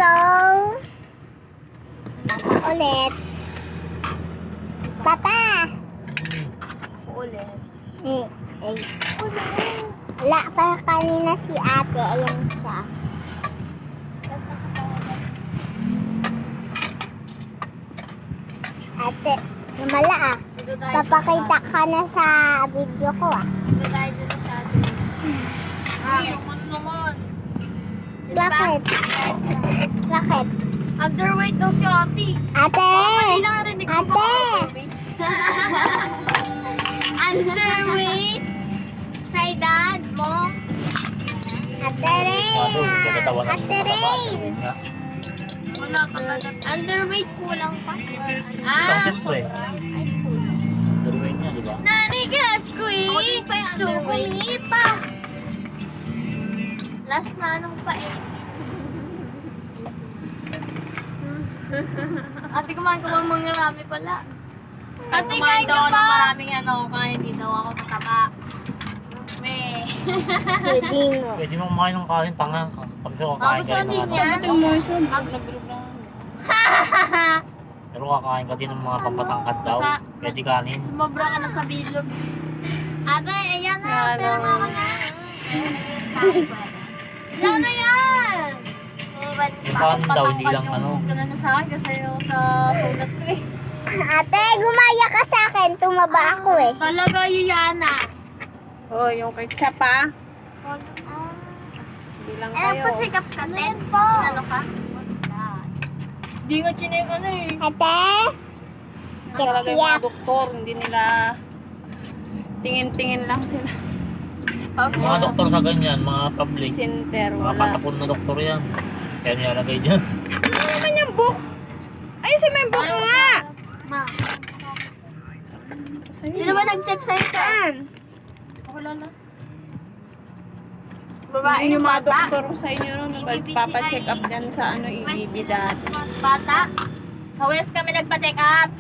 So, ulit. Papa! Ulit. Eh, wala pa kanina si ate. Ayan siya. Ate, namala ah. Papakita ka na sa video ko ah. Ito tayo dito sa atin. Ano naman? Bakit? Bakit? Underweight daw si ate. Ate! Hindi na narinig ko pa Ate! Underweight? Sa edad mo? Ate Rain! Ate Rain! Wala ka ba? Underweight kulang pa? Siyempre. Ay, kulang. Underweight niya, di ba? Nanigas ko eh. Chukumi pa. Last na anong pa eh. Ate, kumain ko bang mangarami pala? Ate, kain ka pa! Maraming kaya hindi daw ako tataba. Me. Pwede mo. Pwede mo kumain ng kain, tanga. Pag siya kakain Gusto ka rin din ng yan. Pero kakain ka din ng mga pampatangkad daw. Basta- Pwede kanin. Sumobra ka na sa bilog. Ate, ayan na. Pero nga ka na. Yan na yan! Yung kanin daw, hindi lang ano. Ka na sa akin kasi yung sa sulat ko eh. Ate, gumaya ka sa akin. Tumaba ako eh. Talaga yung Yana. Oh, yung kay Chapa. Bilang Eh, kayo. pa-check up ka din. Ano ka? What's that? Di nga chinig ano eh. Ate? Talaga yung Ketchup. mga doktor, hindi nila tingin-tingin lang sila. Mga doktor sa ganyan, mga public. Center, Mga wala. patapon na doktor yan. Kaya nilalagay dyan. Ano naman yung book? Ay, si may book nga! Ma. Sa'yo. Sino ba nag-check sa'yo? Saan? Wala na. Babae yung mga doktor sa inyo nun, BBPCI. nagpapacheck up dyan sa ano, EBB dati. Bata. Sa West kami nagpa-check up.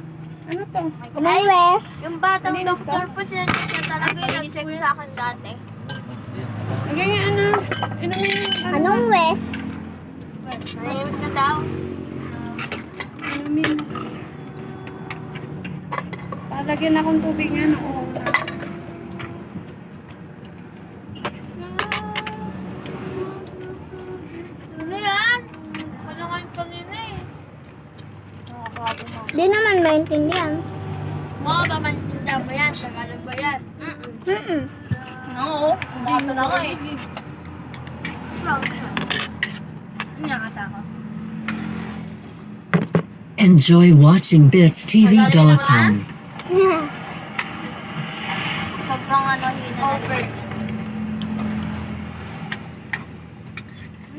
Ano to? Anong Wes? Yung batang Malinis doktor ka? po siya talaga yung nag-check sa akin dati. Ang ganyan, ano? Ano yun? Anong Wes? Nahimik na daw. Ano yun? Palagyan akong tubig nga noong una. Ano yan? Ano nga yung kanina eh? Nakakabi mo. Di naman maintindihan. Oo, ba maintindihan mo yan? Tagalog ba yan? Mm-mm. Oo, bato na nga eh. Ano nga kata ko? Enjoy watching BitsTV.com. Sobrang ano, hina over.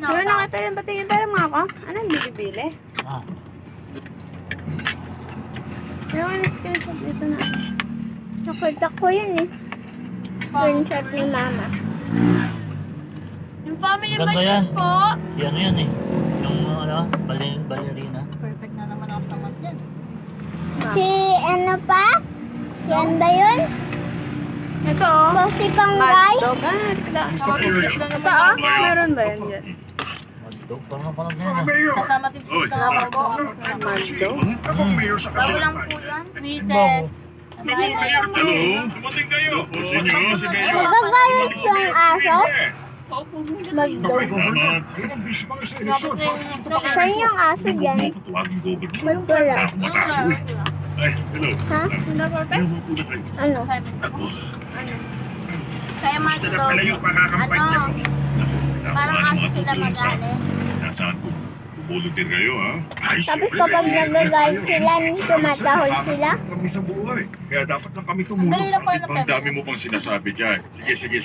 Pero nakita yan, patingin tayo mga ako. Anong bili-bili? Ah, Yung ano screenshot dito na. Nakita ko yun eh. Screenshot ni mama. Yung family Ganda budget yan. po. si ano yan eh. Yung ano, ballerina. Perfect na naman ako sa mat yan. Si ano pa? Si ano ba yun? Ito oh. So, si Panggay? Hotdog. Nakakikit lang Ito naman oh. Meron ba yan dyan? Magdog, parang panood na yan ah. Kasama din po sa kapag po ako sa Mando? Akong mayor sa Bago lang po yun. Recess. Assignment. Hello, dumating kayo. O sa inyo, si Mayor. Magagalit yung aso? Magdog. Salamat. Ayun ang busy pa kayo sa eleksyon. Saan yung aso dyan? Tawagin ko ba? Ba't wala? Ay, hello. Ha? Ayaw mo po na kayo. Ano? Kaya mga Gusto na dog, pala yung pakakampanya ko. parang aso sila magalit. Nasaan po? Volunteer kayo, ha? Ay, Tapos syempre, kapag eh. nagagalit sila, tumatahol sila? Kami sa buhay. Kaya dapat lang kami tumulong. Ang dali lang pala ng Ang dami peppers. mo pang sinasabi dyan. Sige.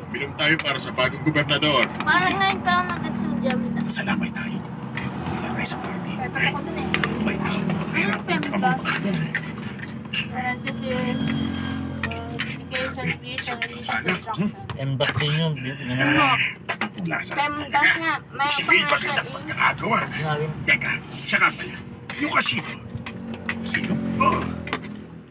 Bilang tayo para sa bagong gobernador. Parang ngayon ka lang nag-sudyam. Salamay tayo. Wala kayo sa party. Perfect ako dun eh. May tao. Anong pembas? Parenthesis. Education, instruction. Embat din yun. Ano, Lasa. Pembas nga. May Isipin pa pangalan kita eh. pagkakagawa. sinabi Teka, siya ka pala. Yung kasino. Sino? Oh.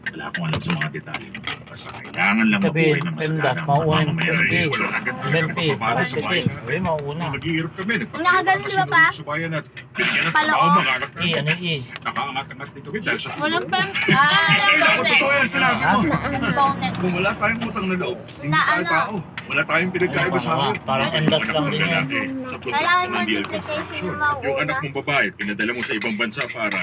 Wala Wala akong alam sa mga detalye. Basta kailangan lang Sabi, mabuhay na MDAS, masagana. mauuna yung Mamaya MP. ay wala agad talaga MP, magpapalo sa bayan. Sabi, mauuna. Nung nag-iirap kami, nakaganon di ba pa? sa bayan at bigyan ng Paloo. trabaho mga anak E, namin. ano E? Nakaangat-angat din kami dahil sa Walang pem... Ay, naku, totoo yan sinabi mo. Exponent. Kung wala tayong utang na loob, hindi tayo ano? tao. Wala tayong pinagkaiba sa akin. Parang MDAS lang din yan. Sa Kailangan production ng DLP. multiplication yung Yung anak mauna. mong babae, pinadala mo sa ibang bansa para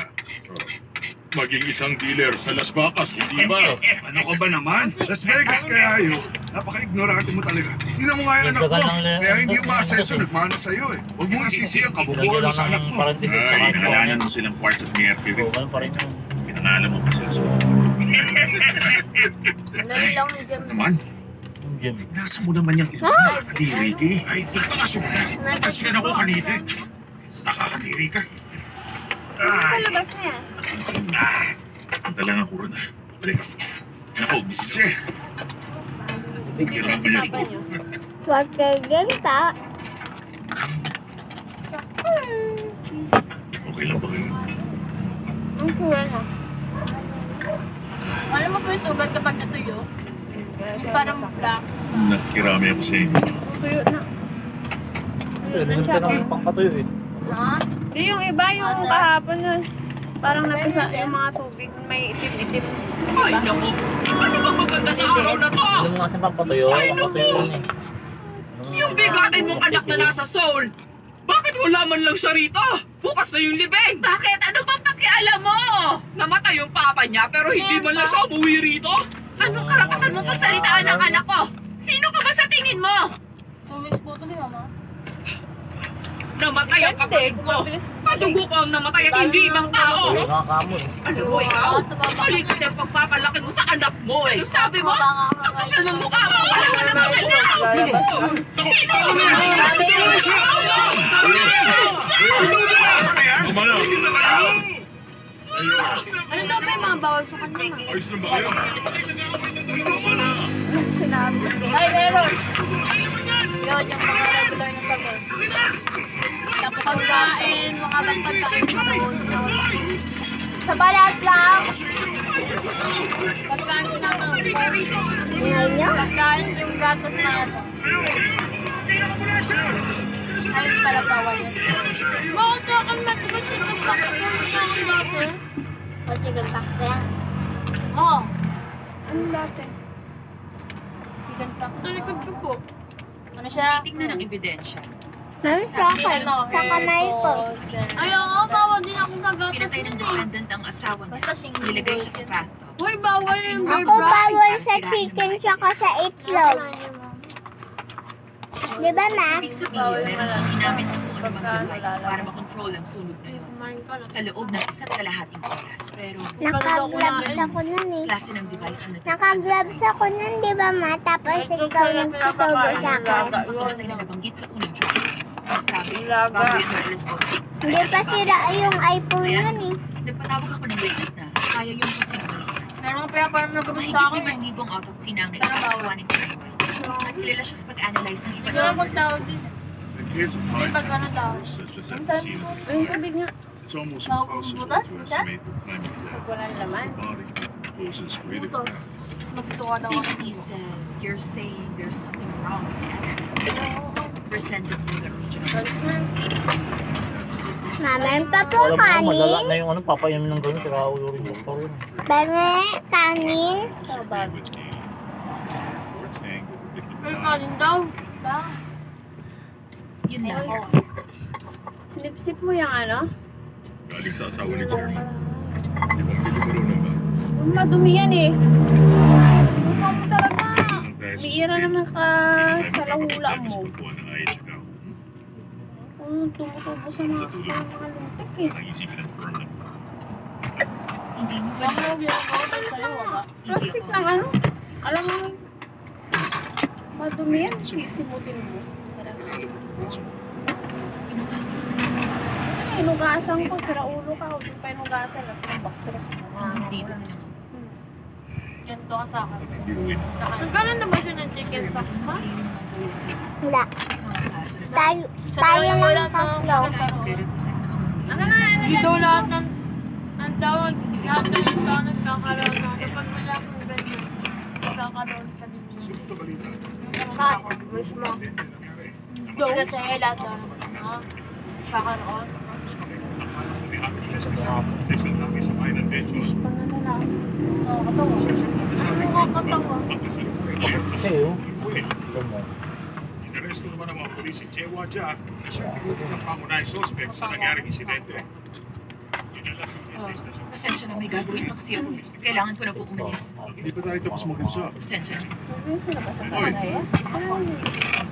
maging isang dealer sa Las Vegas, hindi ba? Ano ka ba naman? Las Vegas kaya ayo. Napaka-ignorante mo talaga. Tingnan mo nga yung anak mo. Nagdagan lang Kaya hindi yung maasenso, nagmana sa'yo eh. Huwag mo isisi ang kabubuhan Lagyan mo lang sa anak ng mo. parenthesis sa Ay, kanto. pinalanan mo silang quartz at Mercury. Oo, ganun pa rin yun. Pinangalan mo pa sila sa Dali lang ni Jem. naman. Yung gym. Nasa mo naman yung ito. Nakakadiri ka eh. Ay, pagkakasyon na. Nakasyan ako kanina eh. Nakakadiri ka. Ay, Palabas na yan. ang talangan ko rin ah. Balik. Naku, misis eh. Hirapan niya ito. Huwag kayo din pa. Okay lang ba kayo? Ang kuha na. Alam mo po yung sugat kapag natuyo? Parang black. Nakikirami ako sa inyo. Tuyo na. Ganun siya ng pangkatuyo eh. Ha? Di yung iba yung kahapon na parang napisa yung mga tubig may itim-itim. Ay, naku! Ano ba maganda sa araw na to? Yung mga sa pangkatuyo, pangkatuyo yun eh. Yung bigatin mong anak na nasa Seoul! Bakit wala man lang siya rito? Bukas na yung libing! Bakit? Ano bang pakialam mo? Namatay yung papa niya pero hindi man lang siya umuwi rito? Anong karapatan mo pagsalitaan ng anak ko? Sino ka ba sa tingin mo? Tumis po ito ni Mama. Namatay ang kapatid ko! Kadugo ko ang namatay at hindi ibang tao! Yung mga kamo eh. Ano mo ikaw? Mali kasi ang pagpapalaki mo sa anak mo eh! Sabi mo? Ang kapal ng mukha mo! Wala ka naman anak! Sino ka ba? Tama na. Ano daw ba yung mga bawal sa kanya? Ma? Ayos lang ba kayo? Ay, meron! Yun, yung mga regular na sabon. Tapos pagkain, mga bang pagkain sa sabon. Sa balat lang! Pagkain pinatawag. Ngayon nyo? Pagkain yung gatos na ano. Ay, hindi pala bawal yun. Bakit sa akin matibas yung pagkakaroon sa akin dati? O, chicken pack na yan. Oo. Ano dati? Chicken pack. Sa likod ko po. Ano siya? Tingnan ang ebidensya. Nami sa akin. Ano, Sa kamay ko. Ay, oo, bawal din ako sa gatos. Pinatay ng defendant ang asawa niya. Basta shingles. Nilagay siya sa plato. Uy, bawal yung Ako bawal sa chicken tsaka sa itlog. Di ba, ma? Ibig sabihin, meron siyang ginamit na kung ano mang device para makontrol ang sunog na yun. Sa loob ng isa't kalahating oras. Pero, Naka-gloves ako nun eh. klase ng device ang Naka-gloves ako nun, di ba, ma? Tapos ikaw nagsusubo sa akin. Tulad na nabanggit sa unang joke. Ang sabi, bago yun ng alas 8. Hindi pa sira yung iPhone nun eh. Nagpatawag ako ng witness na kaya yung posible. Meron nga parang nagabit sa Mahigit akin eh. 5,000 autopsy na ang naisasagawa nito. At kilala siya sa pag-analyze ng iba't Hindi naman magtawag din. In case of Hindi mine, pag ano daw. such as emphysema, Ay, tubig nga. it's almost Sa impossible butas, to siya? estimate the climate that Walang laman. the body poses critical. Butos. Tapos magsusuka daw ako. CBD says you're saying there's something wrong with the evidence presented to the regional. Mama, pa po Alam mo na, malala kanin. na yung ano, papainom ng gano'n, kaya ulo rin yung pa rin. Benge, kanin. Disagree with the court's angle of the Pero kanin daw. Da. Yun lang. Sinipsip mo yung ano? galing sa asawa ni Jerry. Di ba hindi mo rin ba? Madumi yan eh. Mukha mo talaga. Miira naman ka sa lahula mo. Pagkuha ng IHK. Kung tumutubo sa mga luntik eh. Ang isipin ng firm na Hindi mo ba Baka yung ginagawa ko sa'yo, wala. Plastic ng ano? Alam mo, madumi yan. Sisimutin mo. Inugasan ko, sira ulo ka. Huwag pa inugasan. Nagtambak sila sa mga. dito na lang? Ganito ka sa akin. biruin. Nagkaroon na ba siya ng chicken box ma? Wala. Tayo lang tatlo. Ano nga, ano yan? Dito lahat ng tawag na Lahat na yung tao nagkakaroon na. Kapag wala akong ganyan, nagkakaroon ka din. Sino ito balita? Kat, mismo. Hindi kasi lahat na. Kakaroon. Sa isang laki sa bahay ng Techo. Nakakatawa. Kasi oh. Ito mo. Inaresto naman ng mga pulis si Chewa Jia na siyang tigutin ng pangunahing suspect sa nangyaring insidente. Dinala sa istasyon. Pasensya na, may gagawin na kasi ako. Kailangan ko na po umalis. Hindi pa tayo tapos mag-usap. Pasensya na. Oy, Ano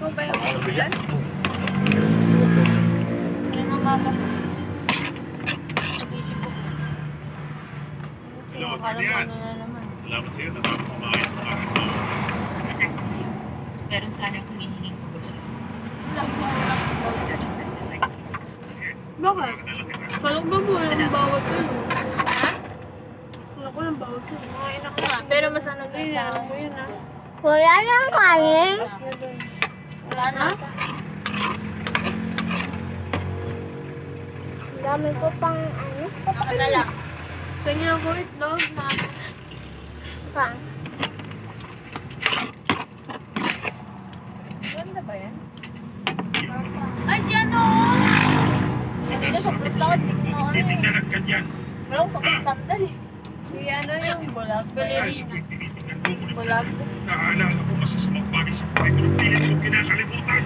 ba yung yan? Ano nga ba? Isip ko. hello, Akala ano ko yan? ano na naman. Salamat sa'yo, natapos sa maayos ang kaso mo. Meron sana akong hihinging ko sa Sergeant Press Disciples. Bakit? Kalak ba mo yung bawat yun? Wala ko ng bawat yun. Mga ina ko. Pero mas ano Ay, guys alam mo yun ah. Wala nang kanin. Wala na. Ang dami ko pang ano. Nakadala. Kanya ko itlog na. Pang. Ganda ba yan? Ay, si ano? Hindi na sakit sa akin. Hindi ko na ano eh. Tinitingnan ganyan. Wala akong sakit sa sandal eh. Si ano yung bulag. Ay, sabay tinitingnan mo ko na Bulag. naalala ko masasamang bagay sa buhay ko ng pilit ko kinakalimutan.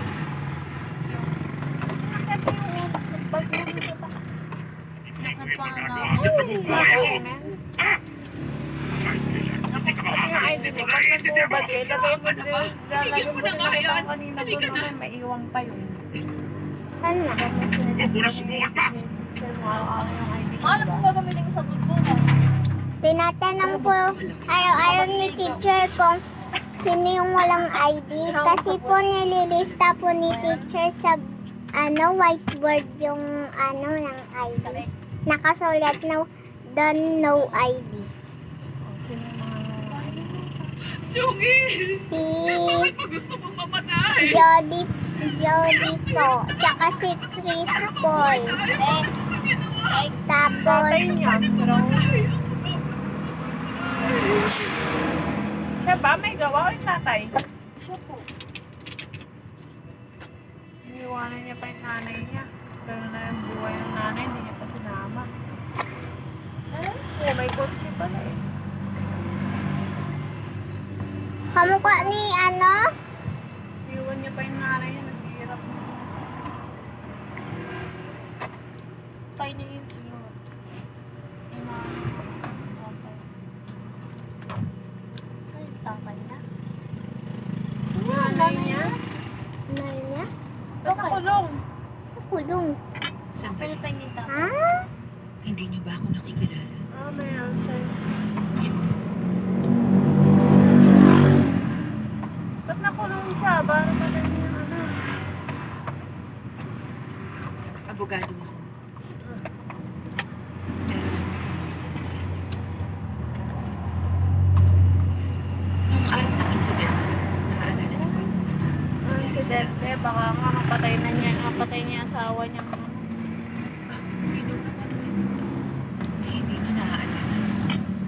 Pag mo sa taas. Hindi ko pa na. ipagkakakit na bubuhay ako. Ha? Ay, kailan? Hindi ka Yung makakalis ID dito mo, na pag iintindihan mo. nagbubat eh, lagay mo din. Lalagay mo mo na din nga nakita yan. ko kanina Halika doon na. naman, may iwang pa yun. Ano? Huwag mo na subukan pa. Pero makakaano yung ID ko. Ano pong gagamitin ko sa bulbukan? Tinatanong po araw-araw ni teacher kung sino yung walang ID. Kasi po nililista po ni teacher sa whiteboard yung ng ID. Nakasulat na don't know ID. Sino yung mga Jungil! Si Bakit pa gusto mong mamatay? Jody po. Tsaka si Chris Paul. Tapos, tatay niya? Si Raul. Siya ba? May gawa ko yung tatay? Siya po. Iniwanan niya pa yung nanay niya. Pero na yung buhay ng nanay, hindi niya pa sinama. Oh, may kotse pala eh. kamukha ni Iwan niya pa yung nanay niya, naghihirap na. Tayo na yun. Ay, tatay na. nanay niya. Ba't nakulong? Kulong. Sandali, Pinatay ni tatay. Ha? hindi niyo ba ako nakikilala? Ah, may answer. Ba't nakulong siya? Para pa lang yung Abogado mo sa Nung araw ng incident, naaalala mo ba? si Derte, baka nga mapatay niya yung asawa niya. Sino ka ba naman? Hindi na naaalala.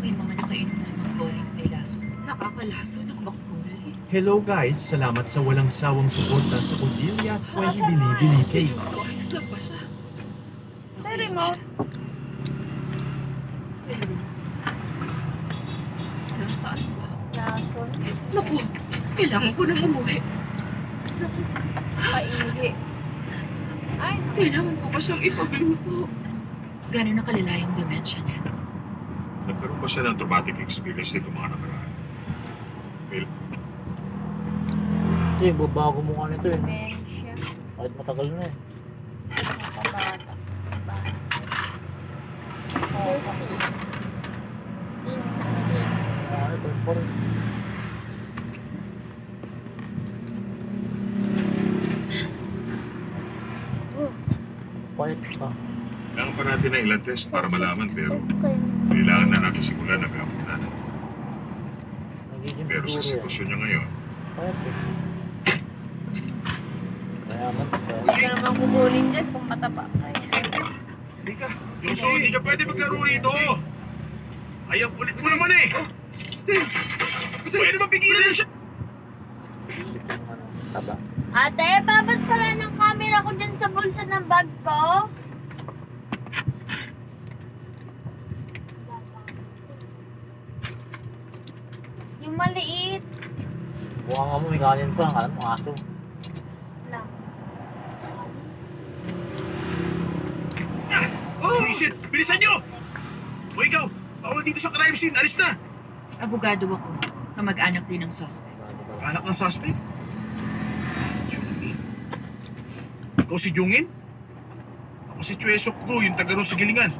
May mga nakainom na mga boring may laso. Nakakalaso ng bakbol. Hello guys! Salamat sa walang sawang suporta sa Cordelia 20 Bilibili Si Cakes. Jungso, ayos lang ba siya? Sa remote. Nasaan ba? Lason. Naku, kailangan ko nang umuwi. Paihi. Ay, Kailangan ko pa siyang ipagluto. Gano'n na kalala yung dementia niya? Nagkaroon ba siya ng traumatic experience nito mga nakaraan? Well, Ito yung babago mukha nito eh. dementia. Kahit matagal na eh. Kabata. Ito pa rin. Quiet pa. kailangan pa natin ng ilang test para malaman pero kailangan na natin simulan na gamunan. Nagiging Pero sa siguro yan. sitwasyon niya ngayon, Quiet eh. Mayaman pa. Hindi ka naman kukunin dyan kung mataba ka yan. Hindi ka. Yuso, hindi ka pwede maglaro rito. Ay, ang kulit mo naman eh! Pwede ba pigilan siya? Taba. Ate, babat pala ng camera ko dyan sa bulsa ng bag ko? Yung maliit. Buka nga mo, may kanin pa. Alam mo, aso. Lang. Oh! Visit! Bilisan nyo! O ikaw, bawal dito sa crime scene. Alis na! Abogado ako. Kamag-anak din ng suspect. Anak ng suspect? Jungin. Ikaw si Jungin? Ako si Chwesok Go, yung taga ron sa Gilingan.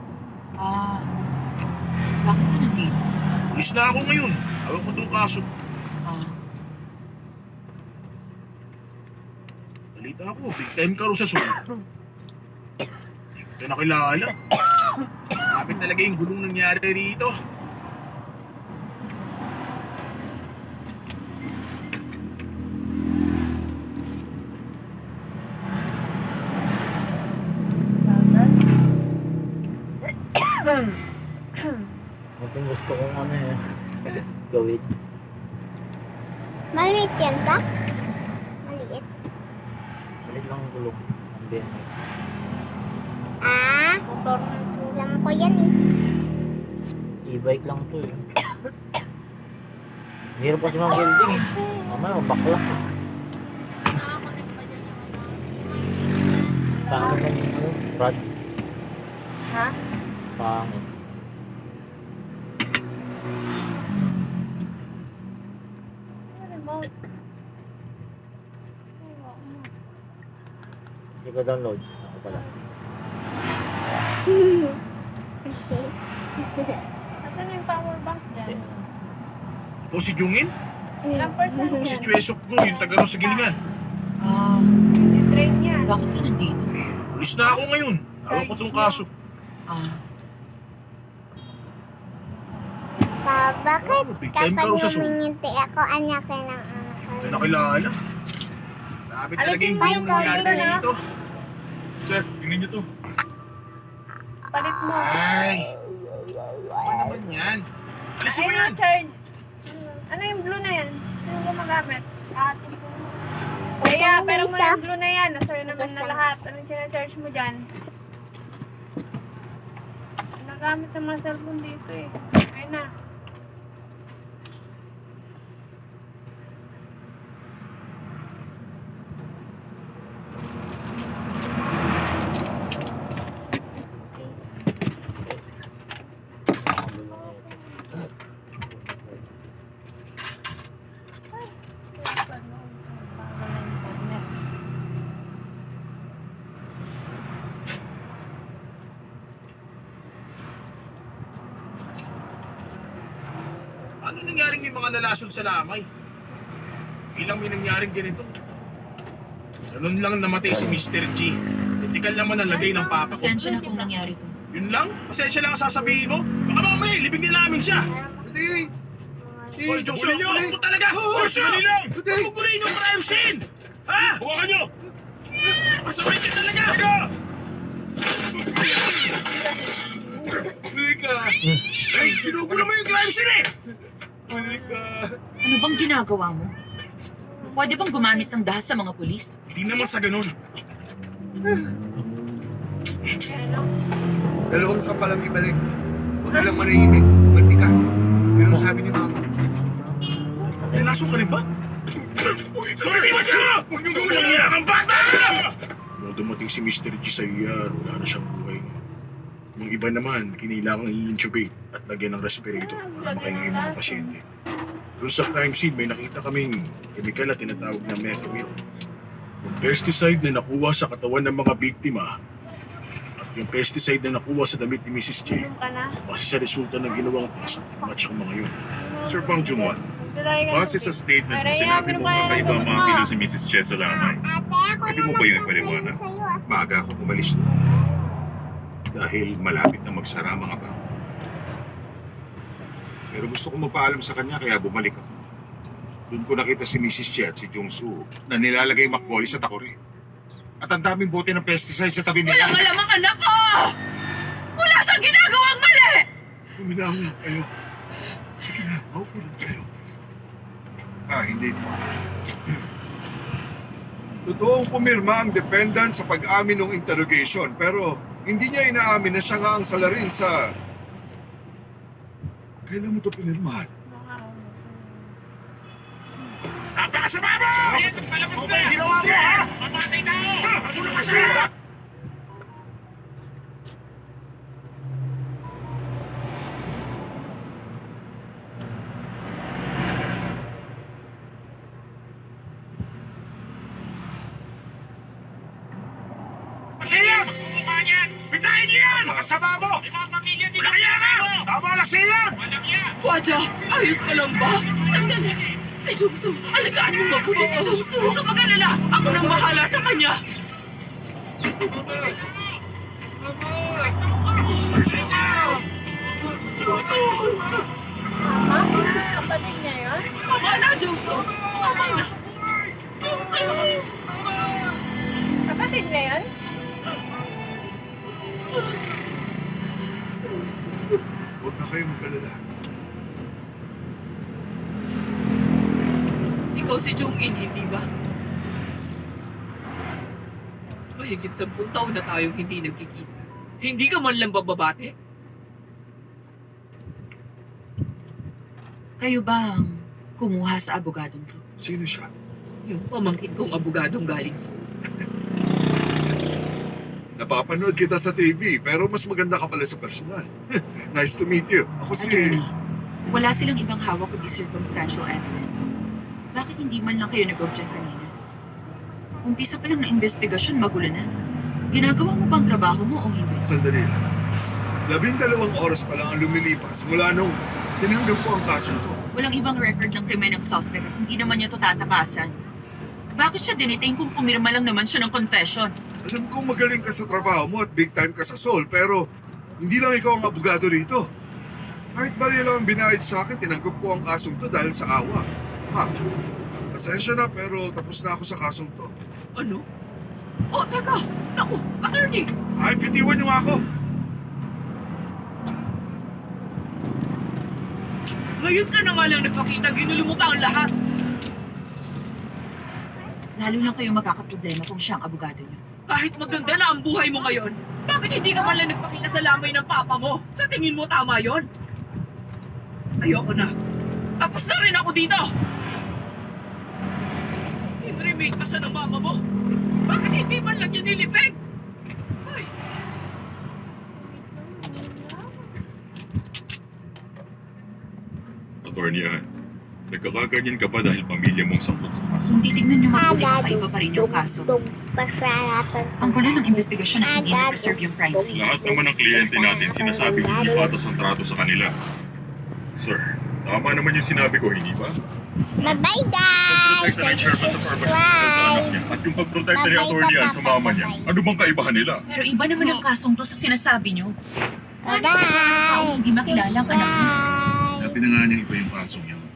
Ah, bakit ka nandito? Pulis na ako ngayon. Awag ko itong kaso. Ah, Balita ako, big time ka rin sa Sol. Hindi ko nakilala. Kapit talaga yung gulong nangyari rito. Mukhang gusto kong ano eh. Gawin. Maliit yan ka? Maliit. Balit lang ang gulong. Ang BMX. Ah, Motor na ito. alam ko yan eh. E-bike lang to eh. Hirap kasi mga building eh. Mamaya, bakla. Nakakulit pa dyan yung ano. Pangit ang ano, rod. Ha? Pangit. Remote. Hindi ko download. Ako pala. Asan yung power bank Hindi. dyan? Ikaw si Jungin? Ilang percent Ako si yan? Chwesok Go, yung taga ron sa Gilingan. ah, Di-train yan. bakit ka nandito? Pulis na ako ngayon. Awag ko itong kaso. Ah, Pa, bakit Big time ka kapag rin sa Sol. humingiti ako, anak ka ng anak Hindi ko? nakilala. Kapit talaga Alisin yung mo gulong yung nangyari cable, ha? rito. Sir, tingnan nyo to. Palit mo. Ay! Ano naman yan? Alisin mo Ayun yan! ang charge. Ano yung blue na yan? Sino gumagamit? Ate po. Kaya, Ito, pero mo isa. yung blue na yan. Nasa'yo naman Ito, na isa. lahat. Anong sinacharge mo dyan? Nagamit sa mga cellphone dito eh. Ayun na. Ano nangyaring may mga nalasong sa lamay? Ilang may nangyaring ganito? Ganun lang namatay si Mr. G. Kritikal naman ang lagay ng papa ko. pasensya na kung nangyari ko. Yun lang? Pasensya lang ang sasabihin mo? Baka mamaya, libig na namin siya! Hoy, Joshua, kulit mo talaga! Joshua! Pagkukulin yung crime scene! Ha? Huwakan nyo! Masabay ka talaga! Huli ka! Ay, ginugulo mo yung crime scene eh! Huli ka! Ano bang ginagawa mo? Pwede bang gumamit ng dahas sa mga pulis? Hindi naman sa ganun. Dalawang sa palang ibalik. Huwag lang manahimik. Magdi ka. Yun ang sabi ni Mama. Nalasong ka rin ba? Uy, sorry ba siya? Huwag niyong gawin ang yakang bata! Nung dumating si Mr. G sa ER, wala na siyang buhay. Yung iba naman, kinilangang i-intubate at lagyan ng respirator para makahinga yung mga pasyente. Doon sa crime scene, may nakita kaming chemical na tinatawag na methamil. Yung pesticide na nakuha sa katawan ng mga biktima at yung pesticide na nakuha sa damit ni Mrs. J Ka na. base sa resulta ng ginawang plastic match ang mga yun. Sir Bang Jungwon, Talay ka base sa statement mo, Aray, sinabi ano mo ba yan? kakaiba ang mga Ano ba? kilos si Mrs. Chesa lamay. Ate, ako Pwede na mo ba yung nagsasabi ipaliwanag? sa'yo ah. Maaga ako umalis na. Dahil malapit na magsara ang mga bangko. Pero gusto ko magpaalam sa kanya kaya bumalik ako. Doon ko nakita si Mrs. Che at si Jungsu na nilalagay makboli sa takore. At ang daming bote ng pesticide sa tabi nila. Walang alamang anak ko! Wala siyang ginagawang mali! Uminaw lang kayo. Sige na, maupo lang kayo. Hindi po. Totoong pumirma ang defendant sa pag-amin ng interrogation pero hindi niya inaamin na siya nga ang salarin sa... Kailan mo ito pinirmahan? Napakasama mo! Palabas na! Ginawa mo, ha? Mamatay tao! Ano ka siya? Siya! Magkukuha niyan! Bitayin niyo yan! Makasama mo! Ibang pamilya din ang kaya mo! Tama na siya! Walang yan! Waja, ayos ka lang ba? Sandali! Si Jungsu, alagaan mo mabuti si Jungsu! Huwag ka mag-alala! Ako nang bahala sa kanya! Jungsu! Kapatid niya yun? Tama na, Jungsu! Tama na! Jungsu! Kapatid niya yun? Huwag na kayo mag-alala. Ikaw si Jung-in, hindi ba? Mahigit 10 taon na tayong hindi nagkikita. Hindi ka man lang bababate? Kayo ba ang kumuha sa abogadong to? Sino siya? Yung pamangkin kong abogadong galing sa... Napapanood kita sa TV pero mas maganda ka pala sa personal. Nice to meet you. Ako si... Attorney, wala silang ibang hawak kundi circumstantial evidence. Bakit hindi man lang kayo nag-object kanina? Umpisa pa lang na investigasyon, magulo na. Ginagawa mo bang trabaho mo o hindi? Sandali lang. 12 oras pa lang ang lumilipas mula nung tinanggap ko ang kaso to. Walang ibang record ng krimen ng suspect at hindi naman niya to tatakasan. Bakit siya dinitain kung pumirma lang naman siya ng confession? Alam kong magaling ka sa trabaho mo at big time ka sa Seoul pero hindi lang ikaw ang abogado rito. Kahit bali lang ang binayad sa akin, tinanggap ko ang kasong to dahil sa awa. Ha? Pasensya na pero tapos na ako sa kasong to. Ano? Oh, teka! Naku, attorney! Ay, bitiwan niyo nga ako! Ngayon ka na nga lang nagpakita, ginulo mo pa ang lahat. Lalo lang kayo magkakaproblema kung siya ang abogado niyo. Kahit maganda na ang buhay mo ngayon, bakit hindi ka man lang nagpakita sa lamay ng papa mo? Sa tingin mo tama yon? Ayoko na. Tapos na rin ako dito! In-remake ka siya ng mama mo. Bakit hindi man lang yan nilipig? Ay, Attorney, nagkakaganyan ka ba dahil pamilya mong sangkot sa kaso? kung titignan niyo mabuti, kakaiba pa rin yung kaso. Pasyaratan. Ang gulo ng investigasyon na hindi na-preserve yung crime scene. Lahat naman ng kliyente natin sinasabing hindi patas ang trato sa kanila. Sir, tama naman yung sinabi ko, hindi ba? Bye-bye guys! Pagprotekta ng chairman sa professional sa anak niya at yung pagprotekta ni attorney sa mama niya, ano bang kaibahan nila? Pero iba naman ang kasong to sa sinasabi niyo. Bye-bye! Hindi makilala ang anak niyo. Bye! Sabi na nga niya iba yung kaso niya.